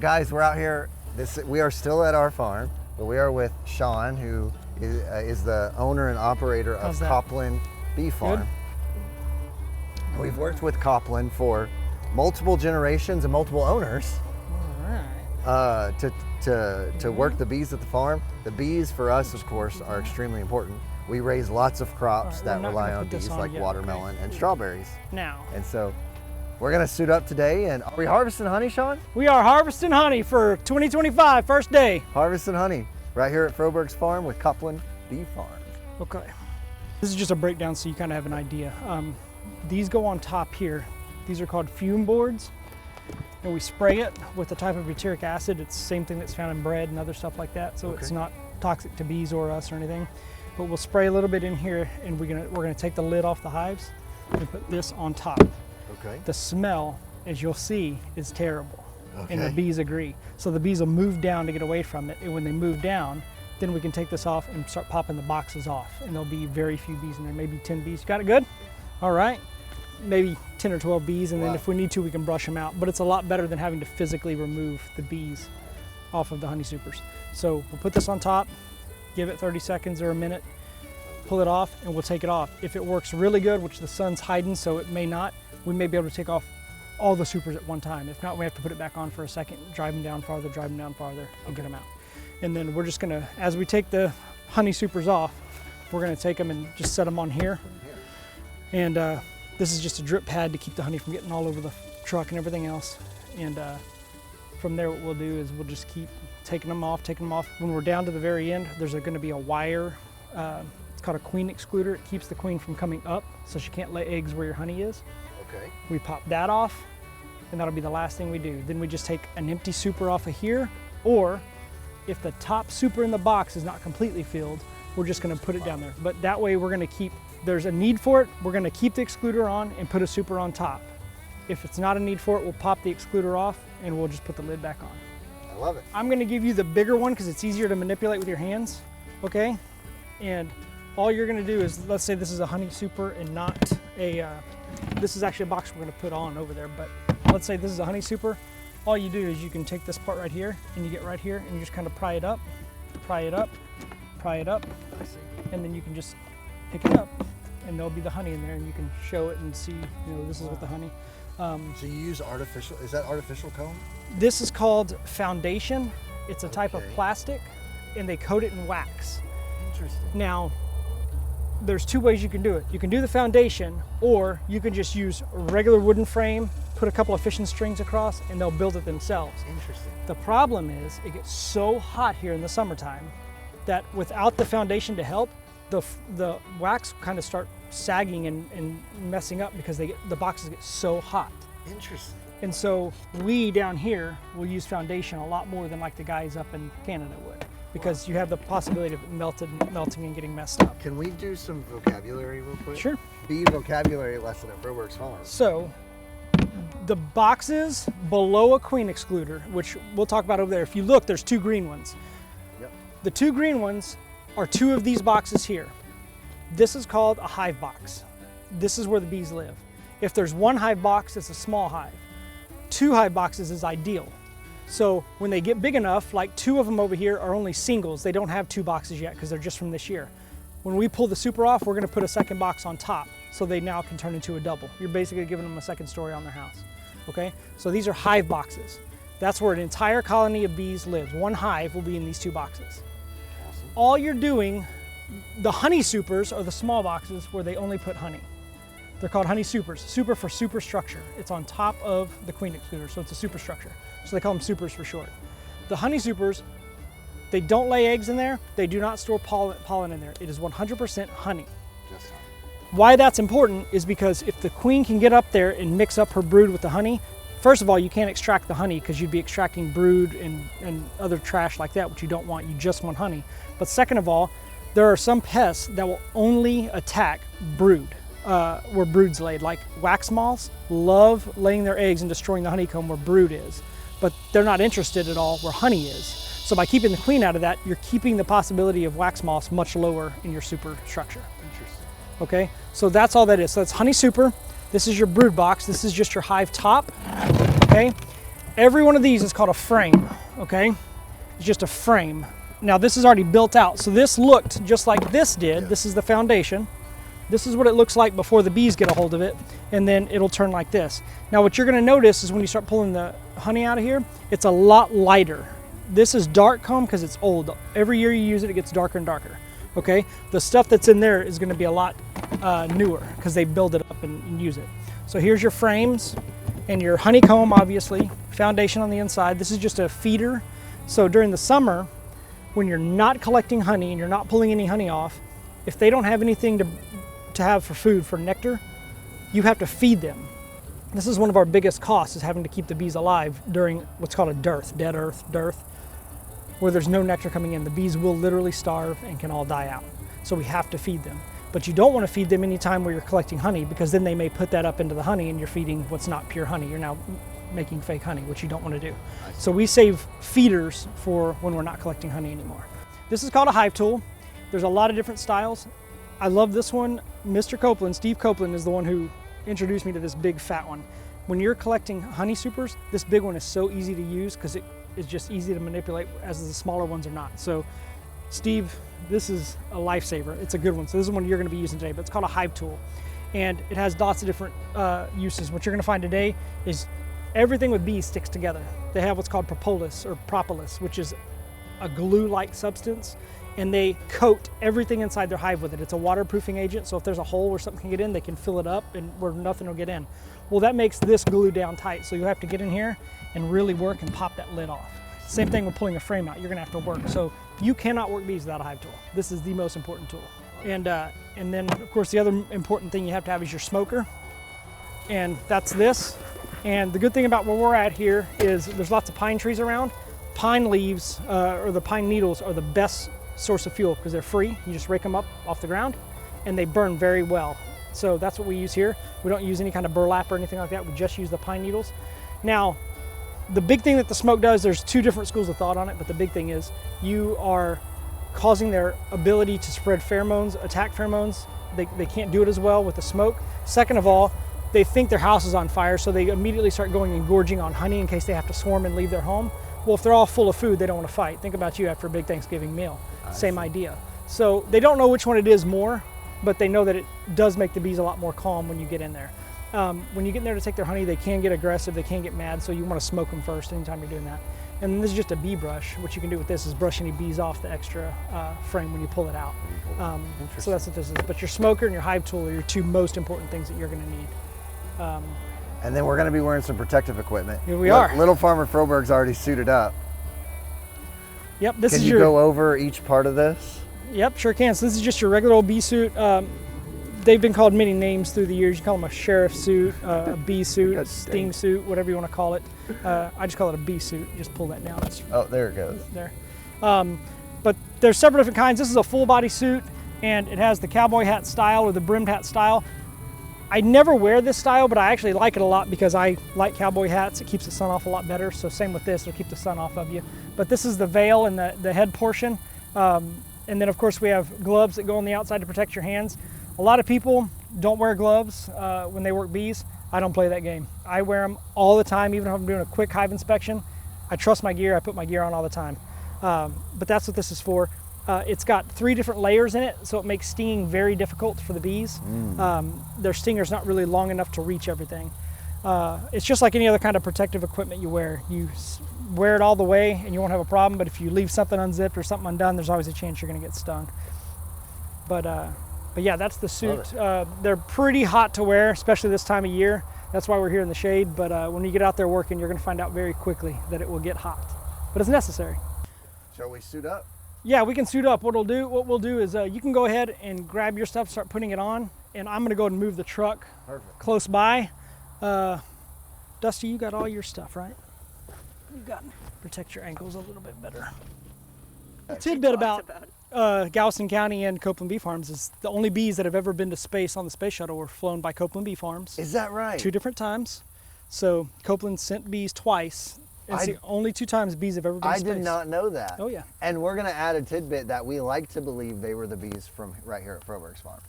guys, we're out here. We are still at our farm, but we are with Sean, who is the owner and operator of Coplin Bee Farm. Good. We've worked with Coplin for multiple generations and multiple owners. All right. To work the bees at the farm. The bees for us, of course, are extremely important. We raise lots of crops that rely on bees, like watermelon and strawberries. And so we're gonna suit up today, and are we harvesting honey, Sean? We are harvesting honey for 2025, first day. Harvesting honey right here at Froberg's farm with Coplin Bee Farm. Okay. This is just a breakdown so you kind of have an idea. These go on top here. These are called fume boards, and we spray it with a type of butyric acid. It's the same thing that's found in bread and other stuff like that, so it's not toxic to bees or us or anything. But we'll spray a little bit in here, and we're gonna take the lid off the hives and put this on top. Okay. The smell, as you'll see, is terrible, and the bees agree. So the bees will move down to get away from it, and when they move down, then we can take this off and start popping the boxes off, and there'll be very few bees in there, maybe 10 bees. Got it good? All right. Maybe 10 or 12 bees, and then if we need to, we can brush them out. But it's a lot better than having to physically remove the bees off of the honey supers. So we'll put this on top, give it 30 seconds or a minute, pull it off, and we'll take it off. If it works really good, which the sun's hiding, so it may not, we may be able to take off all the supers at one time. If not, we have to put it back on for a second, drive them down farther, and get them out. And then we're just gonna, as we take the honey supers off, we're gonna take them and just set them on here. And this is just a drip pad to keep the honey from getting all over the truck and everything else. And from there, what we'll do is we'll just keep taking them off. When we're down to the very end, there's gonna be a wire, it's called a queen excluder. It keeps the queen from coming up, so she can't lay eggs where your honey is. Okay. We pop that off, and that'll be the last thing we do. Then we just take an empty super off of here, or if the top super in the box is not completely filled, we're just gonna put it down there. But that way we're gonna keep, there's a need for it, we're gonna keep the excluder on and put a super on top. If it's not a need for it, we'll pop the excluder off and we'll just put the lid back on. I love it. I'm gonna give you the bigger one because it's easier to manipulate with your hands, okay? And all you're gonna do is, let's say this is a honey super and not a, this is actually a box we're gonna put on over there, but let's say this is a honey super. All you do is you can take this part right here and you get right here and you just kind of pry it up, pry it up, pry it up, and then you can just pick it up and there'll be the honey in there and you can show it and see, you know, this is with the honey. So you use artificial, is that artificial comb? This is called foundation. It's a type of plastic and they coat it in wax. Interesting. Now, there's two ways you can do it. You can do the foundation, or you can just use a regular wooden frame, put a couple of fishing strings across, and they'll build it themselves. Interesting. The problem is it gets so hot here in the summertime that without the foundation to help, the wax kind of start sagging and messing up because the boxes get so hot. Interesting. And so we down here will use foundation a lot more than like the guys up in Canada would, because you have the possibility of melting and getting messed up. Can we do some vocabulary real quick? Sure. Bee vocabulary lesson at Froberg's farm. So, the boxes below a queen excluder, which we'll talk about over there, if you look, there's two green ones. Yep. The two green ones are two of these boxes here. This is called a hive box. This is where the bees live. If there's one hive box, it's a small hive. Two hive boxes is ideal. So when they get big enough, like two of them over here are only singles. They don't have two boxes yet because they're just from this year. When we pull the super off, we're gonna put a second box on top so they now can turn into a double. You're basically giving them a second story on their house, okay? So these are hive boxes. That's where an entire colony of bees lives. One hive will be in these two boxes. Awesome. All you're doing, the honey supers are the small boxes where they only put honey. They're called honey supers. Super for superstructure. It's on top of the queen excluder, so it's a superstructure. So they call them supers for short. The honey supers, they don't lay eggs in there. They do not store pollen in there. It is 100% honey. Just honey. Why that's important is because if the queen can get up there and mix up her brood with the honey, first of all, you can't extract the honey because you'd be extracting brood and other trash like that, which you don't want. You just want honey. But second of all, there are some pests that will only attack brood. Where brood's laid, like wax moths love laying their eggs and destroying the honeycomb where brood is, but they're not interested at all where honey is. So by keeping the queen out of that, you're keeping the possibility of wax moths much lower in your superstructure. Interesting. Okay, so that's all that is. So that's honey super. This is your brood box. This is just your hive top. Okay, Every one of these is called a frame, okay? It's just a frame. Now this is already built out, so this looked just like this did. This is the foundation. This is what it looks like before the bees get a hold of it, and then it'll turn like this. Now what you're gonna notice is when you start pulling the honey out of here, it's a lot lighter. This is dark comb because it's old. Every year you use it, it gets darker and darker, okay? The stuff that's in there is gonna be a lot newer because they build it up and use it. So here's your frames and your honeycomb, obviously, foundation on the inside. This is just a feeder. So during the summer, when you're not collecting honey and you're not pulling any honey off, if they don't have anything to have for food, for nectar, you have to feed them. This is one of our biggest costs, is having to keep the bees alive during what's called a dearth, dead earth, dearth, where there's no nectar coming in. The bees will literally starve and can all die out. So we have to feed them. But you don't want to feed them anytime where you're collecting honey, because then they may put that up into the honey and you're feeding what's not pure honey. You're now making fake honey, which you don't want to do. So we save feeders for when we're not collecting honey anymore. This is called a hive tool. There's a lot of different styles. I love this one. Mr. Coplin, Steve Coplin, is the one who introduced me to this big fat one. When you're collecting honey supers, this big one is so easy to use because it is just easy to manipulate, as the smaller ones are not. So Steve, this is a lifesaver. It's a good one. So this is one you're going to be using today, but it's called a hive tool. And it has lots of different uses. What you're going to find today is everything with bees sticks together. They have what's called propolis or propolis, which is a glue-like substance, and they coat everything inside their hive with it. It's a waterproofing agent, so if there's a hole where something can get in, they can fill it up and where nothing will get in. Well, that makes this glue down tight, so you have to get in here and really work and pop that lid off. Same thing with pulling a frame out. You're gonna have to work. So you cannot work bees without a hive tool. This is the most important tool. And then, of course, the other important thing you have to have is your smoker, and that's this. And the good thing about where we're at here is there's lots of pine trees around. Pine leaves, or the pine needles, are the best source of fuel because they're free. You just rake them up off the ground and they burn very well. So that's what we use here. We don't use any kind of burlap or anything like that. We just use the pine needles. Now, the big thing that the smoke does, there's two different schools of thought on it, but the big thing is you are causing their ability to spread pheromones, attack pheromones. They can't do it as well with the smoke. Second of all, they think their house is on fire, so they immediately start going and gorging on honey in case they have to swarm and leave their home. Well, if they're all full of food, they don't want to fight. Think about you after a big Thanksgiving meal. Same idea. So they don't know which one it is more, but they know that it does make the bees a lot more calm when you get in there. When you get in there to take their honey, they can get aggressive, they can get mad, so you want to smoke them first anytime you're doing that. And then this is just a bee brush. What you can do with this is brush any bees off the extra frame when you pull it out. So that's what this is. But your smoker and your hive tool are your two most important things that you're going to need. And then we're going to be wearing some protective equipment. Here we are. Little Farmer Froberg's already suited up. Yep, this Can is you go over each part of this? Yep, sure can. So this is just your regular old bee suit. They've been called many names through the years. You call them a sheriff suit, a bee suit, a sting suit, whatever you want to call it. I just call it a bee suit. Just pull that down. Oh, there it goes. There. But there's several different kinds. This is a full body suit, and it has the cowboy hat style or the brimmed hat style. I never wear this style, but I actually like it a lot because I like cowboy hats. It keeps the sun off a lot better. So same with this, it'll keep the sun off of you. But this is the veil and the head portion. And then of course we have gloves that go on the outside to protect your hands. A lot of people don't wear gloves when they work bees. I don't play that game. I wear them all the time, even if I'm doing a quick hive inspection. I trust my gear, I put my gear on all the time. But that's what this is for. It's got 3 different layers in it, so it makes stinging very difficult for the bees. Their stinger's not really long enough to reach everything. It's just like any other kind of protective equipment you wear. You wear it all the way and you won't have a problem, but if you leave something unzipped or something undone, there's always a chance you're gonna get stung. But yeah, that's the suit. They're pretty hot to wear, especially this time of year. That's why we're here in the shade, but when you get out there working, you're gonna find out very quickly that it will get hot. But it's necessary. Shall we suit up? Yeah, we can suit up. What we'll do is you can go ahead and grab your stuff, start putting it on, and I'm gonna go ahead and move the truck close by. Dusty, you got all your stuff, right? You got protect your ankles a little bit better. A tidbit about Galveston County and Coplin Bee Farms is the only bees that have ever been to space on the space shuttle were flown by Coplin Bee Farms. Is that right? 2 different times. So Coplin sent bees twice, It's the only 2 times bees have ever been in space. I did not know that. Oh yeah. And we're gonna add a tidbit that we like to believe they were the bees from right here at Froberg's farm.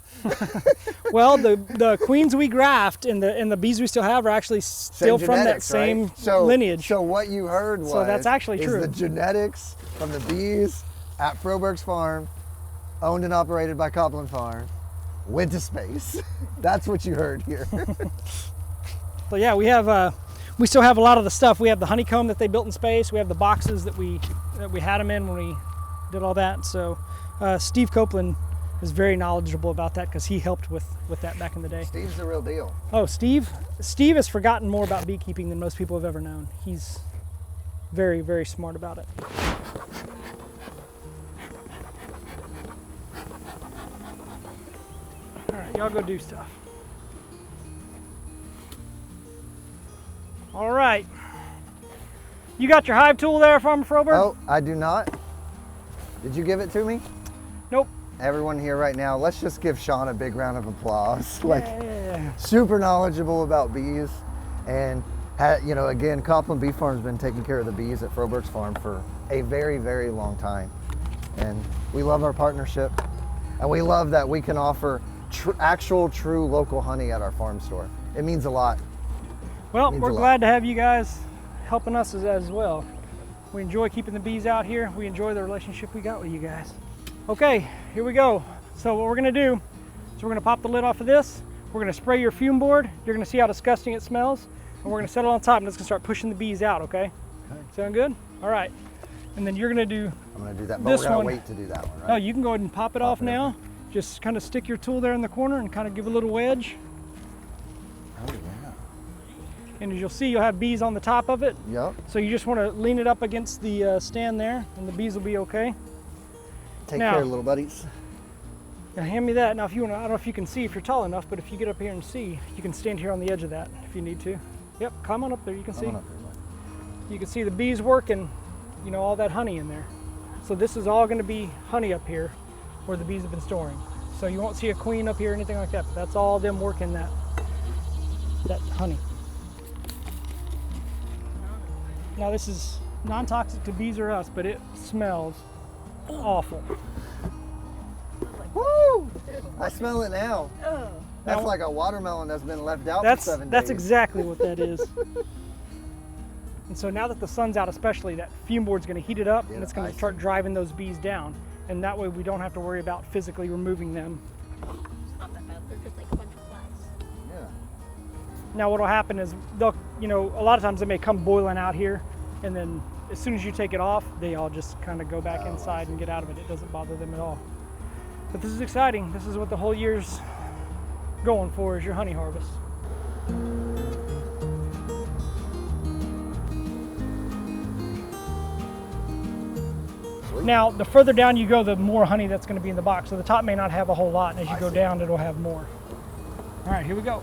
Well, the queens we graft and the bees we still have are actually still from that same lineage. So what you heard was, so that's actually true. The genetics from the bees at Froberg's farm, owned and operated by Coplin Farm, went to space. That's what you heard here. So yeah, we still have a lot of the stuff. We have the honeycomb that they built in space. We have the boxes that we had them in when we did all that. So Steve Coplin is very knowledgeable about that because he helped with that back in the day. Steve's the real deal. Oh, Steve has forgotten more about beekeeping than most people have ever known. He's very, very smart about it. All right, y'all go do stuff. All right. You got your hive tool there, Farmer Froberg? Oh, I do not. Did you give it to me? Nope. Everyone here right now, let's just give Sean a big round of applause. Yeah. Super knowledgeable about bees. And, you know, again, Coplin Bee Farm has been taking care of the bees at Froberg's farm for a very, very long time. And we love our partnership. And we love that we can offer actual, true local honey at our farm store. It means a lot. Well, we're glad to have you guys helping us as well. We enjoy keeping the bees out here. We enjoy the relationship we got with you guys. Okay, here we go. So what we're gonna do is we're gonna pop the lid off of this. We're gonna spray your fume board. You're gonna see how disgusting it smells. And we're gonna set it on top and it's gonna start pushing the bees out, okay? Sound good? All right. And then you're gonna do I'm gonna do that, but we're gonna wait to do that one, right? No, you can go ahead and pop it off now. Just kind of stick your tool there in the corner and kind of give a little wedge. Oh, yeah. And as you'll see, you'll have bees on the top of it. Yep. So you just want to lean it up against the stand there, and the bees will be okay. Take care, little buddies. Now hand me that. Now, if you want to, I don't know if you can see if you're tall enough, but if you get up here and see, you can stand here on the edge of that if you need to. Yep, come on up there. You can see. You can see the bees working, you know, all that honey in there. So this is all going to be honey up here, where the bees have been storing. So you won't see a queen up here or anything like that, but that's all them working that honey. Now this is non-toxic to bees or us, but it smells awful. Woo! I smell it now. That's like a watermelon that's been left out for 7 days. That's exactly what that is. And so now that the sun's out especially, that fume board's gonna heat it up and it's gonna start driving those bees down. And that way we don't have to worry about physically removing them. It's not that bad, they're just like a bunch of flies. Yeah. Now what'll happen is they'll, you know, a lot of times they may come boiling out here, and then as soon as you take it off, they all just kind of go back inside and get out of it. It doesn't bother them at all. But this is exciting. This is what the whole year's going for, is your honey harvest. Now, the further down you go, the more honey that's going to be in the box. So the top may not have a whole lot, and as you go down, it'll have more. All right, here we go.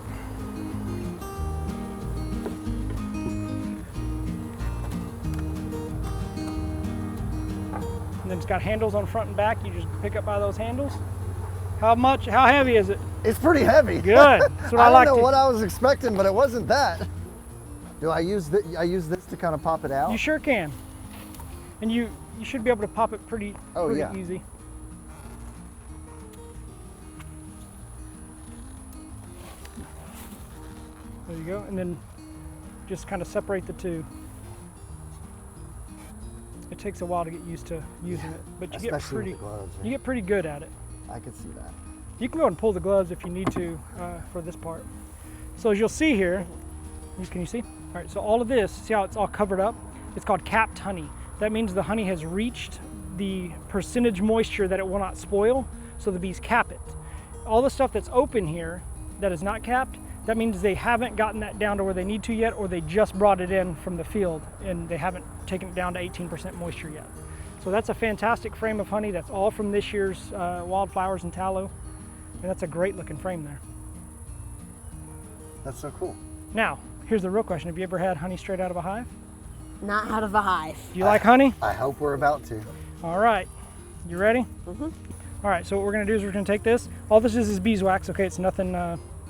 And then it's got handles on front and back. You just pick up by those handles. How heavy is it? It's pretty heavy. Good. That's what I like. I don't know what I was expecting, but it wasn't that. Do I use this to kind of pop it out? You sure can. And you should be able to pop it pretty easy. There you go. And then just kind of separate the two. It takes a while to get used to using it, but you get pretty gloves, right? You get pretty good at it. I could see that. You can go and pull the gloves if you need to for this part. So as you'll see here, can you see? All right, so all of this, see how it's all covered up? It's called capped honey. That means the honey has reached the percentage moisture that it will not spoil, so the bees cap it. All the stuff that's open here that is not capped, that means they haven't gotten that down to where they need to yet, or they just brought it in from the field and they haven't taken it down to 18% moisture yet. So that's a fantastic frame of honey. That's all from this year's wildflowers and tallow. And that's a great looking frame there. That's so cool. Now, here's the real question. Have you ever had honey straight out of a hive? Not out of a hive. Do you like honey? I hope we're about to. All right, you ready? Mm-hmm. All right, so what we're gonna do is we're gonna take this. All this is beeswax, okay? It's nothing,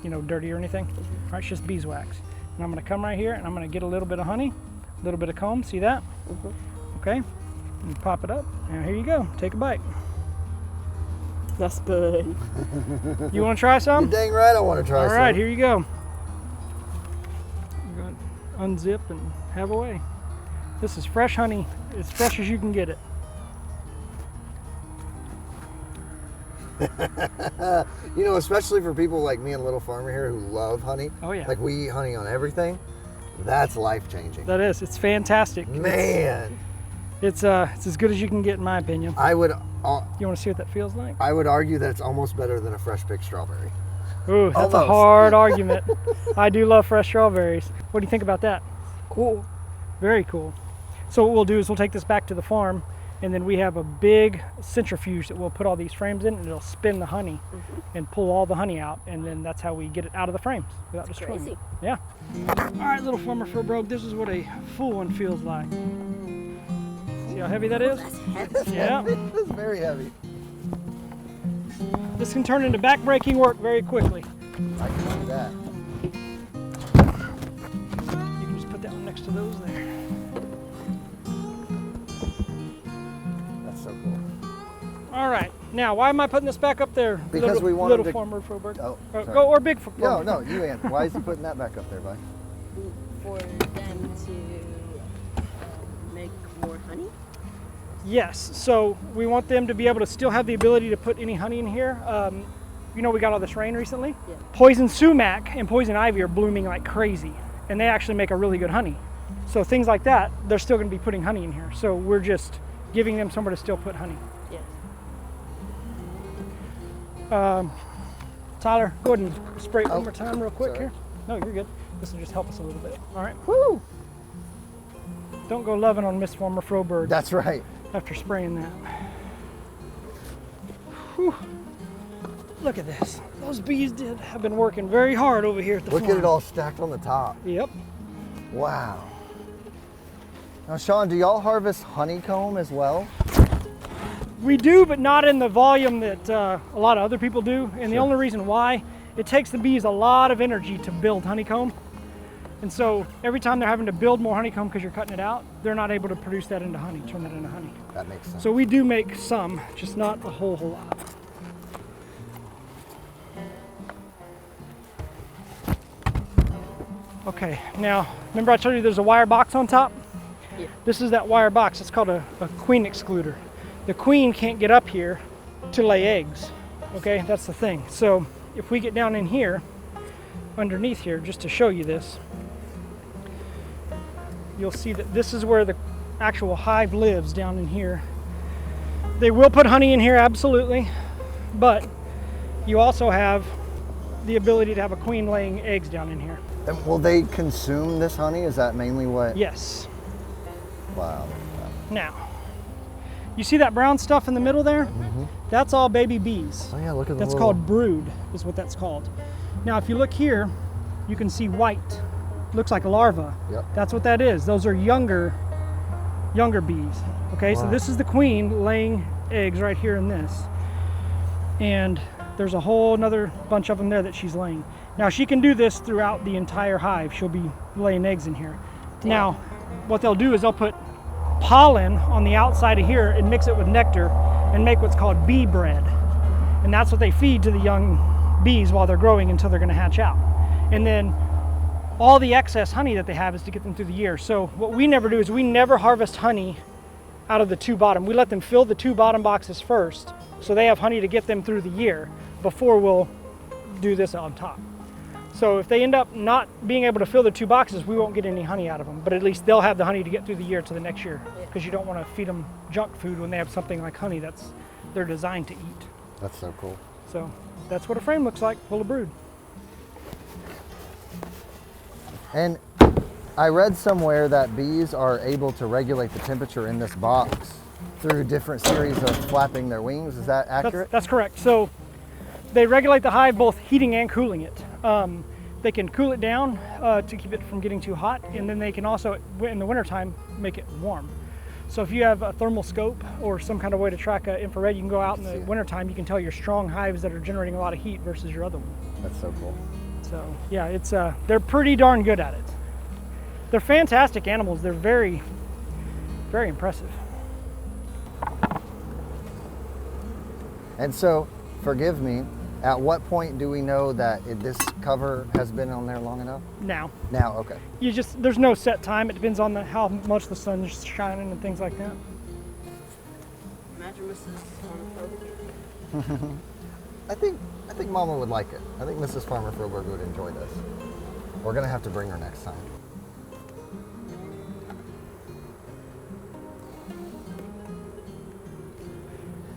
you know, dirty or anything. All right, it's just beeswax. And I'm gonna come right here and I'm gonna get a little bit of honey. A little bit of comb, see that? Okay, and pop it up, and here you go, take a bite. That's good. You want to try some? You're dang right I want to try some. All right, here you go. You're going to unzip and have away. This is fresh honey, as fresh as you can get it. You know, especially for people like me and Little Farmer here who love honey. Oh yeah. Like we eat honey on everything. That's life-changing. That is, it's fantastic. Man. It's as good as you can get in my opinion. I would You want to see what that feels like? I would argue that it's almost better than a fresh picked strawberry. Ooh, that's a hard argument. I do love fresh strawberries. What do you think about that? Cool. Very cool. So what we'll do is we'll take this back to the farm, and then we have a big centrifuge that we'll put all these frames in, and it'll spin the honey and pull all the honey out, and then that's how we get it out of the frames without destroying it. Yeah. All right, little Farmer Froberg, this is what a full one feels like. See how heavy that is? That's heavy. Yeah. It's very heavy. This can turn into back-breaking work very quickly. I can do that. You can just put that one next to those there. That's so cool. All right. Now, why am I putting this back up there? Because we wanted little to- Farmer Froberg. Oh, sorry. Go or big Farmer. No, no, you answer. Why is he putting that back up there, bud? For them to make more honey? Yes. So we want them to be able to still have the ability to put any honey in here. You know, we got all this rain recently. Yeah. Poison sumac and poison ivy are blooming like crazy, and they actually make a really good honey. So things like that, they're still going to be putting honey in here. So we're just giving them somewhere to still put honey. Yes. Tyler, go ahead and spray it one more time real quick sorry. here. No, you're good. This will just help us a little bit. All right. Woo! Don't go loving on Miss Farmer Froberg That's right. after spraying that. Whew. Look at this. Those bees have been working very hard over here at the Look farm. at it all stacked on the top. Yep. Wow. Now, Sean, do y'all harvest honeycomb as well? We do, but not in the volume that a lot of other people do. And the Sure. only reason why, it takes the bees a lot of energy to build honeycomb. And so every time they're having to build more honeycomb because you're cutting it out, they're not able to produce that into honey, turn that into honey. That makes sense. So we do make some, just not a whole lot. Okay, now remember I told you there's a wire box on top? Yeah. This is that wire box. It's called a queen excluder. The queen can't get up here to lay eggs. Okay, that's the thing. So if we get down in here, underneath here, just to show you this, you'll see that this is where the actual hive lives, down in here. They will put honey in here, absolutely, but you also have the ability to have a queen laying eggs down in here. And will they consume this honey? Is that mainly what? Yes. Wow. Now, you see that brown stuff in the middle there? That's all baby bees. Oh yeah, look at the That's little... called brood, is what that's called. Now, if you look here, you can see white. Looks like a larva. Yep. That's what that is. Those are younger bees. Okay, so Wow. this is the queen laying eggs right here in this. And there's a whole another bunch of them there that she's laying. Now, she can do this throughout the entire hive. She'll be laying eggs in here. Now, what they'll do is they'll put pollen on the outside of here and mix it with nectar and make what's called bee bread. And that's what they feed to the young bees while they're growing until they're going to hatch out. And then all the excess honey that they have is to get them through the year. So what we never do is we never harvest honey out of the two bottom. We let them fill the two bottom boxes first so they have honey to get them through the year before we'll do this on top. So if they end up not being able to fill the two boxes, we won't get any honey out of them, but at least they'll have the honey to get through the year to the next year, because you don't want to feed them junk food when they have something like honey that's they're designed to eat. That's so cool. So that's what a frame looks like, full of brood. And I read somewhere that bees are able to regulate the temperature in this box through different series of flapping their wings. Is that accurate? That's correct. So they regulate the hive both heating and cooling it. They can cool it down to keep it from getting too hot, and then they can also, in the wintertime, make it warm. So if you have a thermal scope or some kind of way to track infrared, you can go out in the wintertime, you can tell your strong hives that are generating a lot of heat versus your other one. That's so cool. So yeah, it's they're pretty darn good at it. They're fantastic animals. They're very, very impressive. And so, forgive me, at what point do we know that this cover has been on there long enough? Now. Now, okay. There's no set time. It depends on how much the sun's shining and things like that. Imagine Mrs. Farmer Froberg. I think Mama would like it. I think Mrs. Farmer Froberg would enjoy this. We're gonna have to bring her next time.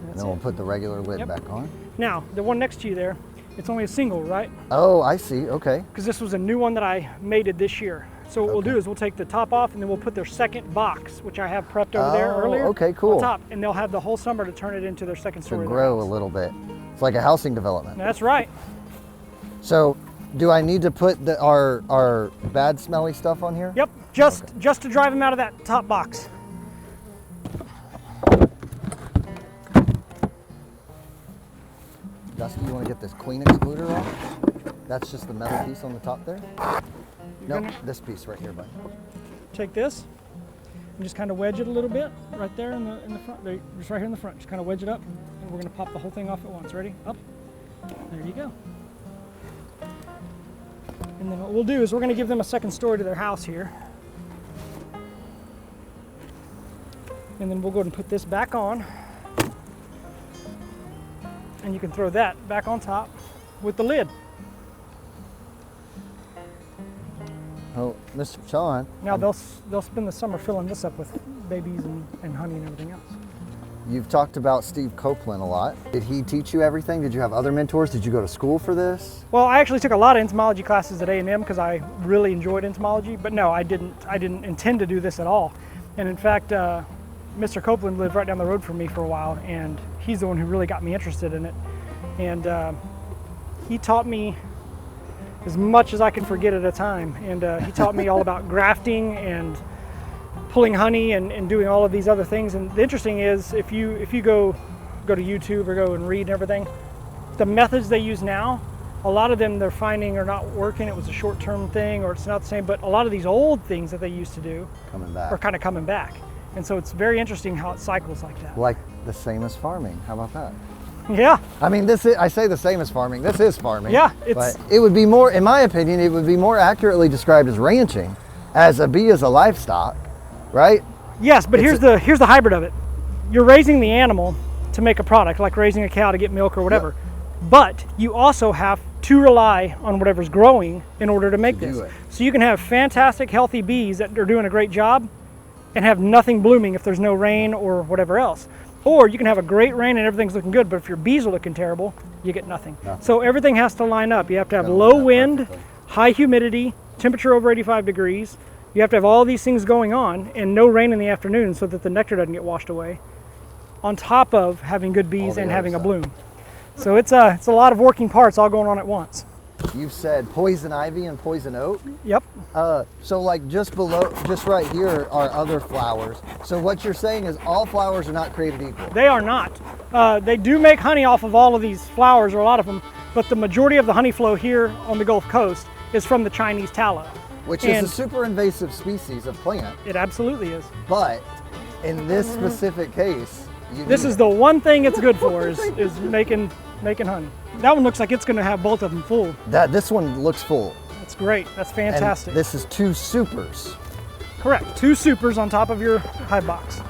And then we'll put the regular lid back on. Now, the one next to you there, it's only a single, right? Oh, I see, okay. Because this was a new one that I mated this year. So what we'll do is we'll take the top off and then we'll put their second box, which I have prepped over there earlier. Okay, cool. On top, and they'll have the whole summer to turn it into their second story. To grow a little bit. It's like a housing development. That's right. So, do I need to put our bad smelly stuff on here? Yep, just to drive them out of that top box. Dusty, you want to get this queen excluder off? That's just the metal piece on the top there? No, this piece right here, bud. Take this and just kind of wedge it a little bit right there in the front. Just right here in the front. Just kind of wedge it up, and we're going to pop the whole thing off at once. Ready? Up. There you go. And then what we'll do is we're going to give them a second story to their house here. And then we'll go ahead and put this back on. And you can throw that back on top with the lid. Oh, Mr. Sean. Now they'll spend the summer filling this up with babies and honey and everything else. You've talked about Steve Coplin a lot. Did he teach you everything? Did you have other mentors? Did you go to school for this? Well, I actually took a lot of entomology classes at A&M because I really enjoyed entomology, but no, I didn't intend to do this at all. And in fact, Mr. Coplin lived right down the road from me for a while, and he's the one who really got me interested in it. And he taught me as much as I can forget at a time. And he taught me all about grafting and pulling honey and doing all of these other things. And the interesting is, if you go to YouTube or go and read and everything, the methods they use now, a lot of them they're finding are not working. It was a short-term thing, or it's not the same. But a lot of these old things that they used to do are kind of coming back. And so it's very interesting how it cycles like that. Like the same as farming. How about that? Yeah. I mean, I say the same as farming. This is farming. Yeah. But it would be more, in my opinion, it would be more accurately described as ranching, as a bee is a livestock, right? Yes, but here's the hybrid of it. You're raising the animal to make a product, like raising a cow to get milk or whatever. Yep. But you also have to rely on whatever's growing in order to make this. So you can have fantastic, healthy bees that are doing a great job and have nothing blooming if there's no rain or whatever else. Or you can have a great rain and everything's looking good, but if your bees are looking terrible, you get nothing. So everything has to line up. You have to have low wind, high humidity, temperature over 85 degrees. You have to have all these things going on and no rain in the afternoon so that the nectar doesn't get washed away, on top of having good bees and having a bloom. So it's a lot of working parts all going on at once. You've said poison ivy and poison oak? Yep. So like just below, just right here are other flowers. So what you're saying is all flowers are not created equal? They are not. They do make honey off of all of these flowers, or a lot of them, but the majority of the honey flow here on the Gulf Coast is from the Chinese tallow. Which is a super invasive species of plant. It absolutely is. But in this specific case, this is the one thing it's good for is making honey. That one looks like it's going to have both of them full. This one looks full. That's great. That's fantastic. And this is 2 supers. Correct. 2 supers on top of your hive box.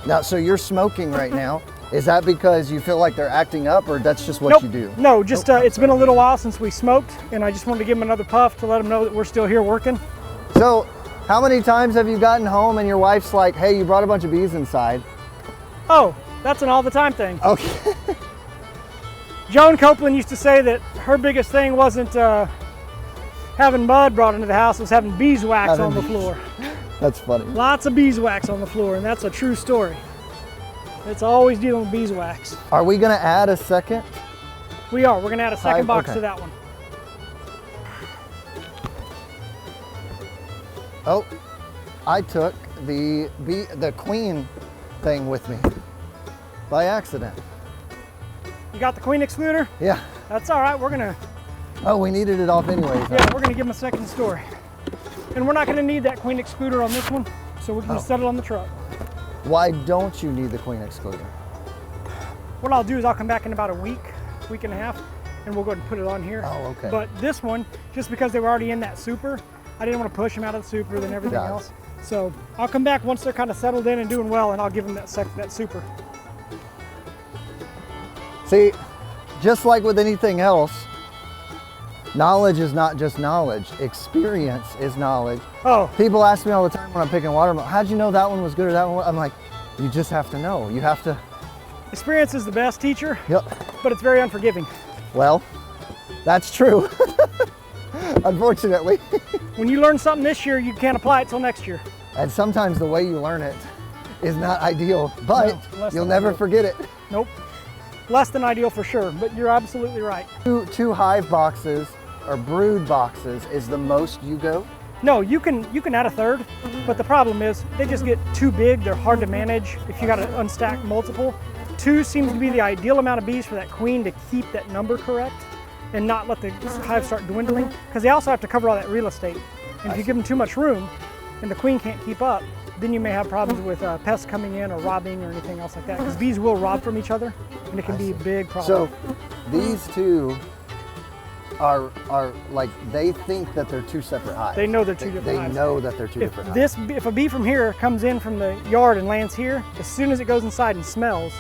Now, so you're smoking right now. Is that because you feel like they're acting up, or that's just what you do? No, just it's been a little while since we smoked, and I just wanted to give them another puff to let them know that we're still here working. So, how many times have you gotten home and your wife's like, hey, you brought a bunch of bees inside? Oh, that's an all the time thing. Okay. Joan Coplin used to say that her biggest thing wasn't having mud brought into the house, it was having beeswax on the floor. That's funny. Lots of beeswax on the floor, and that's a true story. It's always dealing with beeswax. Are we going to add a second? We are. We're going to add a second box to that one. Oh, I took the queen thing with me by accident. You got the queen excluder? Yeah. That's all right. We're gonna Oh, we needed it off anyways. Yeah, we're gonna give them a second story. And we're not gonna need that queen excluder on this one, so we can just set it on the truck. Why don't you need the queen excluder? What I'll do is I'll come back in about a week and a half, and we'll go ahead and put it on here. Oh, okay. But this one, just because they were already in that super, I didn't want to push them out of the super and everything else. So I'll come back once they're kind of settled in and doing well, and I'll give them that super. See, just like with anything else, knowledge is not just knowledge. Experience is knowledge. Oh. People ask me all the time when I'm picking watermelon, how'd you know that one was good or that one? I'm like, you just have to know. You have to. Experience is the best teacher. Yep. But it's very unforgiving. Well, that's true. Unfortunately. When you learn something this year, you can't apply it till next year. And sometimes the way you learn it is not ideal, but you'll never forget it. Nope. Less than ideal for sure, but you're absolutely right. Two hive boxes or brood boxes is the most you go? No, you can add a third, but the problem is they just get too big. They're hard to manage if you got to unstack multiple. 2 seems to be the ideal amount of bees for that queen to keep that number correct and not let the hive start dwindling, because they also have to cover all that real estate. And if you give them too much room and the queen can't keep up, then you may have problems with pests coming in or robbing or anything else like that, because bees will rob from each other and it can be a big problem. So these two are like, they think that they're 2 separate hives. They know they're 2 different hives. They know that they're 2 different hives. If a bee from here comes in from the yard and lands here, as soon as it goes inside and smells,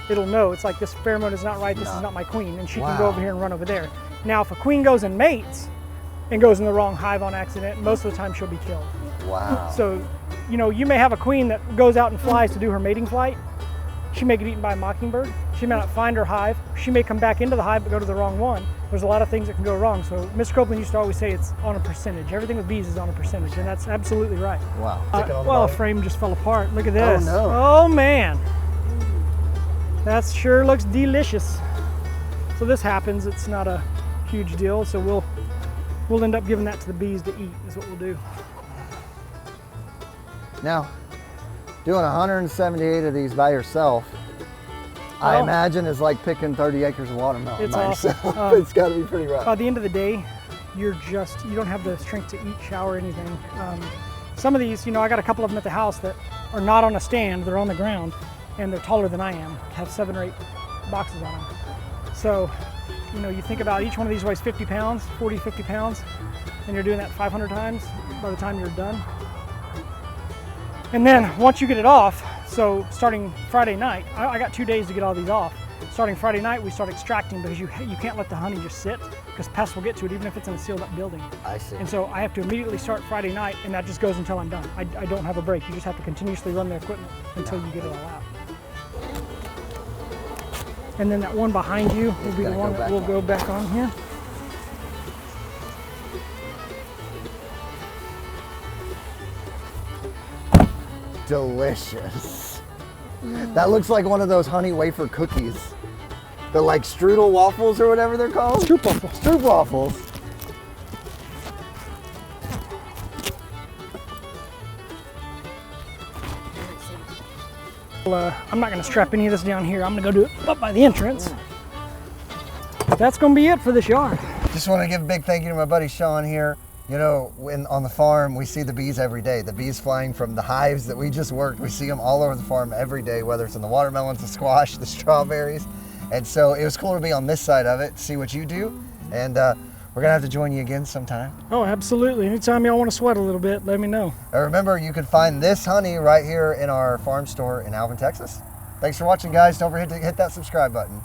it'll know. It's like, this pheromone is not right, this is not my queen, and she can go over here and run over there. Now, if a queen goes and mates and goes in the wrong hive on accident, most of the time she'll be killed. Wow. So, you know, you may have a queen that goes out and flies to do her mating flight. She may get eaten by a mockingbird. She may not find her hive. She may come back into the hive but go to the wrong one. There's a lot of things that can go wrong. So Mr. Coplin used to always say it's on a percentage. Everything with bees is on a percentage, and that's absolutely right. Wow. Well, a frame just fell apart. Look at this. Oh, no. Oh, man. That sure looks delicious. So this happens. It's not a huge deal. So we'll end up giving that to the bees to eat is what we'll do. Now, doing 178 of these by yourself, I imagine is like picking 30 acres of watermelon by yourself. It's got to be pretty rough. By the end of the day, you don't have the strength to eat, shower, anything. Some of these, you know, I got a couple of them at the house that are not on a stand, they're on the ground, and they're taller than I am, have 7 or 8 boxes on them. So, you know, you think about each one of these weighs 50 pounds, 40, 50 pounds, and you're doing that 500 times by the time you're done. And then once you get it off, so starting Friday night, I got 2 days to get all these off. Starting Friday night, we start extracting because you can't let the honey just sit, because pests will get to it even if it's in a sealed up building. I see. And so I have to immediately start Friday night, and that just goes until I'm done. I don't have a break. You just have to continuously run the equipment until you get it all out. And then that one behind you will be the one that will go back on here. Delicious. That looks like one of those honey wafer cookies. The like strudel waffles or whatever they're called? Stroop waffles. Stroop waffles. I'm not going to strap any of this down here. I'm going to go do it up by the entrance. That's going to be it for this yard. Just want to give a big thank you to my buddy Sean here. You know, on the farm, we see the bees every day. The bees flying from the hives that we just worked. We see them all over the farm every day, whether it's in the watermelons, the squash, the strawberries. And so it was cool to be on this side of it, see what you do. And we're going to have to join you again sometime. Oh, absolutely. Anytime y'all want to sweat a little bit, let me know. And remember, you can find this honey right here in our farm store in Alvin, Texas. Thanks for watching, guys. Don't forget to hit that subscribe button.